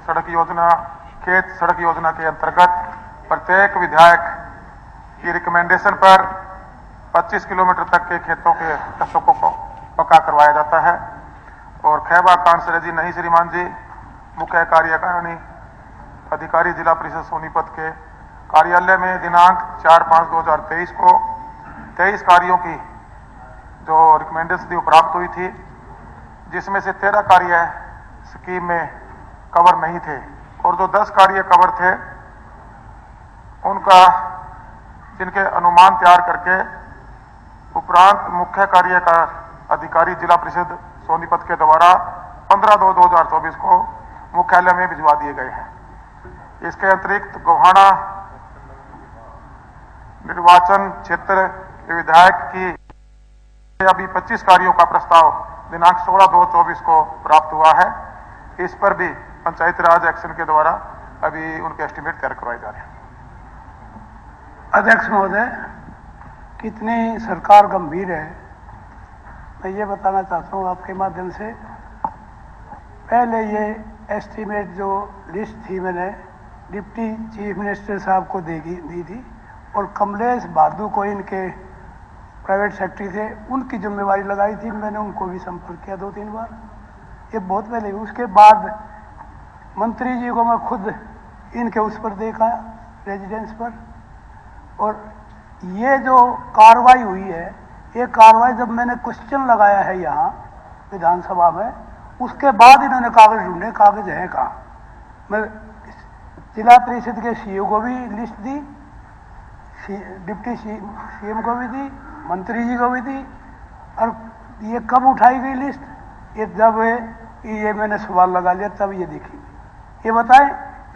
सड़क योजना, खेत सड़क योजना के अंतर्गत प्रत्येक विधायक की रिकमेंडेशन पर 25 किलोमीटर तक के खेतों के रस्तों को पक्का करवाया जाता है। और खैबा कांसरे जी नहीं श्रीमान जी मुख्य कार्यकारिणी अधिकारी जिला परिषद सोनीपत के कार्यालय में दिनांक 4/5/2023 को 23 कार्यों की जो रिकमेंडेशन थी वो प्राप्त हुई थी, जिसमें से 13 कार्य स्कीम में कवर नहीं थे और जो 10 कार्य कवर थे उनका जिनके अनुमान तैयार करके उपरांत मुख्य कार्यकारी अधिकारी जिला परिषद सोनीपत के द्वारा 15/2/2024 को मुख्यालय में भिजवा दिए गए हैं। इसके अतिरिक्त गोहाना निर्वाचन क्षेत्र के विधायक की अभी 25 कार्यों का प्रस्ताव दिनांक 16/2/24 को प्राप्त हुआ है। इस पर भी पंचायती राज एक्शन के द्वारा अभी उनके एस्टीमेट तैयार करवाए जा रहे हैं। अध्यक्ष महोदय, कितनी सरकार गंभीर है मैं ये बताना चाहता हूँ आपके माध्यम से। पहले ये एस्टीमेट जो लिस्ट थी मैंने डिप्टी चीफ मिनिस्टर साहब को दी थी और कमलेश बहादुर को इनके प्राइवेट सेक्रेटरी थे उनकी जिम्मेवारी लगाई थी। मैंने उनको भी संपर्क किया 2-3 बार, ये बहुत पहले। उसके बाद मंत्री जी को मैं खुद इनके उस पर देखा रेजिडेंस पर, और ये जो कार्रवाई हुई है, ये कार्रवाई जब मैंने क्वेश्चन लगाया है यहाँ विधानसभा में, उसके बाद इन्होंने कागज ढूंढे, कागज हैं कहाँ। मैं जिला परिषद के सीईओ को भी लिस्ट दी, डिप्टी सीएम को भी दी, मंत्री जी को भी दी। और ये कब उठाई गई लिस्ट? ये जब ये मैंने सवाल लगा लिया तब ये देखी। ये बताएं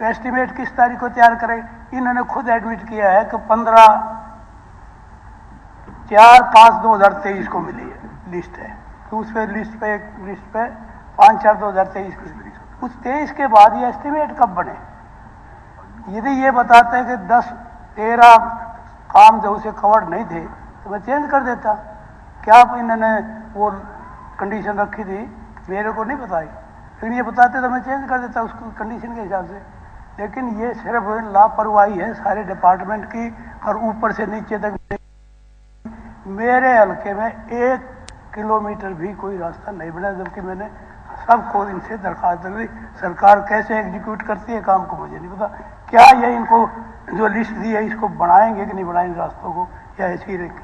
एस्टीमेट किस तारीख को तैयार करें? इन्होंने खुद एडमिट किया है कि 15/4/2023 को मिली है लिस्ट है। तो उस पर लिस्ट पे 5/4/2023 की, उस 23 के बाद ये एस्टीमेट कब बने? यदि ये बताते हैं कि 10-13 काम जो उसे कवर्ड नहीं थे तो मैं चेंज कर देता। क्या इन्होंने वो कंडीशन रखी थी मेरे को नहीं बताई, लेकिन ये बताते तो मैं चेंज कर देता उसको कंडीशन के हिसाब से। लेकिन ये सिर्फ लापरवाही है सारे डिपार्टमेंट की, और ऊपर से नीचे तक मेरे हल्के में 1 किलोमीटर भी कोई रास्ता नहीं बना, जबकि मैंने सबको इनसे दरखास्त दी। सरकार कैसे एग्जीक्यूट करती है काम को मुझे नहीं पता। क्या ये इनको जो लिस्ट दी है इसको बढ़ाएंगे कि नहीं बढ़ाएंगे रास्तों को, या ऐसे ही रहेंगे?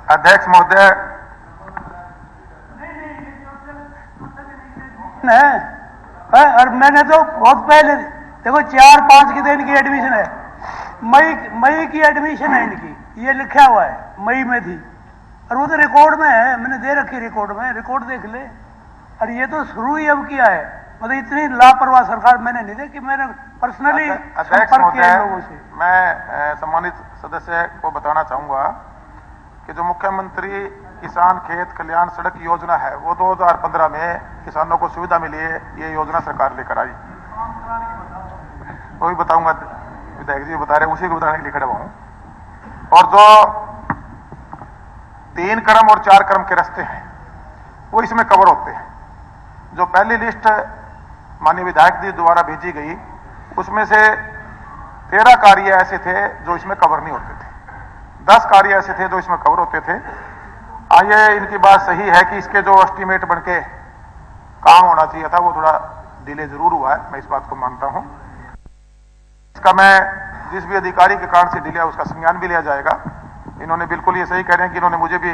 अध्यक्ष महोदय, और मैंने तो बहुत पहले देखो 4-5 की दिन की एडमिशन है, मई की एडमिशन है इनकी, ये लिखा हुआ है मई में थी, और वो तो रिकॉर्ड में है, मैंने दे रखी रिकॉर्ड में, रिकॉर्ड देख ले। और ये तो शुरू ही अब किया है, मतलब इतनी लापरवाह सरकार मैंने नहीं देखी। मैंने पर्सनली संपर्क किया लोगों से। मैं सम्मानित सदस्य को बताना चाहूंगा कि जो मुख्यमंत्री किसान खेत कल्याण सड़क योजना है वो 2015 में किसानों को सुविधा मिली है, ये योजना सरकार लेकर आई। वो भी बताऊंगा, विधायक जी बता रहे, उसी को बताने के लिए खड़ा हूं। और जो 3 क्रम और 4 क्रम के रास्ते हैं वो इसमें कवर होते हैं। जो पहली लिस्ट माननीय विधायक जी द्वारा भेजी गई उसमें से 13 कार्य ऐसे थे जो इसमें कवर नहीं होते थे, 10 कार्य ऐसे थे जो इसमें कवर होते थे। आइए, इनकी बात सही है कि इसके जो एस्टीमेट बनके काम होना चाहिए था वो थोड़ा डिले जरूर हुआ है, मैं इस बात को मानता हूं। इसका मैं जिस भी अधिकारी के कारण से डिले है उसका संज्ञान भी लिया जाएगा। इन्होंने बिल्कुल ये सही कह रहे हैं कि इन्होंने मुझे भी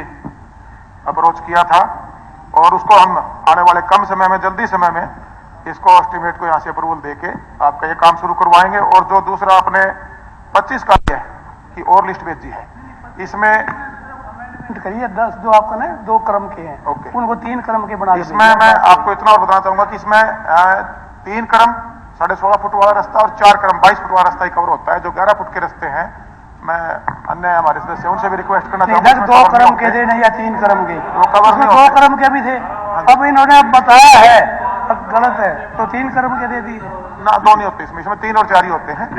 अप्रोच किया था, और उसको हम आने वाले कम समय में, जल्दी समय में इसको एस्टीमेट को यहां से अप्रूवल देके आपका ये काम शुरू करवाएंगे। और जो दूसरा आपने 25 कार्य की और लिस्ट भेजी है, इसमें करिए 10 जो आपका ना 2 क्रम के हैं, उनको 3 क्रम के बना। इसमें मैं आपको इतना और बताना चाहूंगा कि इसमें 3 क्रम 16.5 फुट वाला रास्ता और 4 क्रम 22 फुट वाला रास्ता ही कवर होता है। जो 11 फुट के रास्ते हैं, मैं अन्य हमारे सदस्य उनसे भी रिक्वेस्ट करना चाहूंगा 2 क्रम के देने या 3 क्रम के, वो कवर नहीं 2 क्रम के भी थे। अब इन्होंने बताया है अब गलत है तो 3 क्रम के दे दिए ना, 2 नहीं होते इसमें 3 और 4 ही होते हैं, 3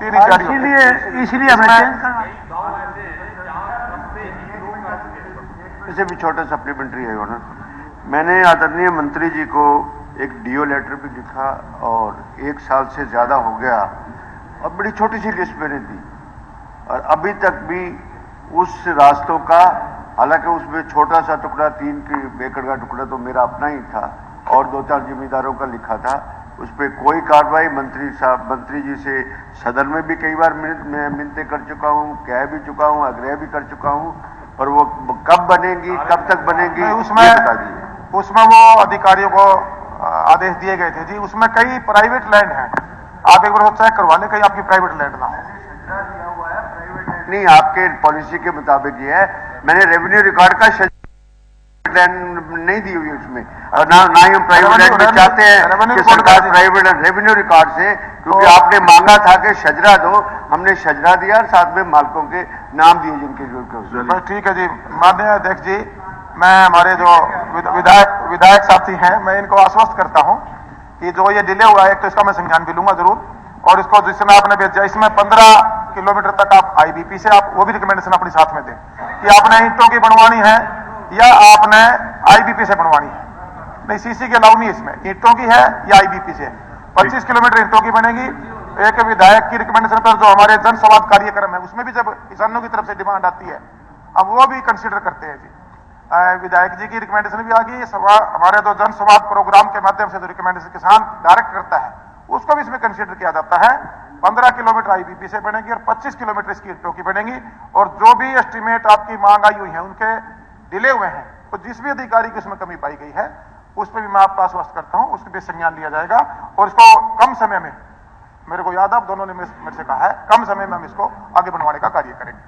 ही 4 ही होते हैं। इसलिए हमें चेंज करना। इसे भी छोटा सप्लीमेंट्री है ना, मैंने आदरणीय मंत्री जी को एक डीओ लेटर भी लिखा और 1 साल से ज्यादा हो गया और बड़ी छोटी सी लिस्ट मैंने दी और अभी तक भी उस रास्तों का, हालांकि उसमें छोटा सा टुकड़ा 3 एकड़ का टुकड़ा तो मेरा अपना ही था और 2-4 जिम्मेदारों का लिखा था, उस पर कोई कार्रवाई मंत्री जी से सदन में भी कई बार मिन्नतें कर चुका हूं, कह भी चुका हूं, आग्रह भी कर चुका हूं, और वो कब बनेगी, कब तक बनेगी उसमें बता दीजिए। उसमें वो अधिकारियों को आदेश दिए गए थे जी, उसमें कई प्राइवेट लैंड हैं, आप एक बार चेक करवा लें कहीं आपकी प्राइवेट लैंड ना हो। नहीं, आपके पॉलिसी के मुताबिक ये है, मैंने रेवेन्यू रिकॉर्ड का लैंड नहीं दी हुई उसमें, और ना ही हम प्राइवेट लैंड में चाहते हैं कि सरकार प्राइवेट प्राइवेट रिकॉर्ड से, क्योंकि आपने मांगा था कि शजरा दो, हमने शजरा दिया और साथ में मालकों के नाम दिए जिनके। ठीक है जी, माननीय अध्यक्ष जी, मैं हमारे जो विधायक साथी हैं, मैं इनको आश्वस्त करता हूं कि जो ये डिले हुआ है, एक तो इसका मैं संज्ञान भी लूंगा जरूर, और इसको जिस समय आपने भेजा इसमें 15 किलोमीटर तक आप आईबीपी से आप वो भी रिकमेंडेशन अपनी साथ में दें कि आपने ईंटों की बनवानी है या आपने आईबीपी से बनवानी है। नहीं, सीसी के अलाउ नहीं, इसमें ईंटों की है या आईबीपी से। 25 किलोमीटर ईंटों की बनेगी। एक विधायक की रिकमेंडेशन पर जो हमारे जन संवाद कार्यक्रम है उसमें भी जब किसानों की तरफ से डिमांड आती है, अब वो भी कंसीडर करते हैं जी। विधायक जी की रिकमेंडेशन भी आ गई, हमारे जो जन संवाद प्रोग्राम के माध्यम से जो रिकमेंडेशन किसान डायरेक्ट करता है उसको भी इसमें कंसीडर किया जाता है। 15 किलोमीटर आईबीपी से बनेगी और 25 किलोमीटर इसकी ईंटों की बनेगी। और जो भी एस्टीमेट आपकी मांग आई हुई है उनके डिले हुए हैं, तो जिस भी अधिकारी की उसमें कमी पाई गई है उस पर भी मैं आपको आश्वस्त करता हूं, उसके भी संज्ञान लिया जाएगा और इसको कम समय में, मेरे को याद है आप दोनों ने मेरे से कहा है, कम समय में हम इसको आगे बढ़वाने का कार्य करेंगे।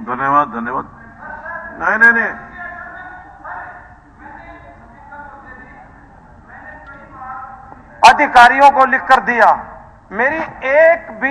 धन्यवाद, धन्यवाद। नहीं, अधिकारियों को लिखकर दिया, मेरी एक भी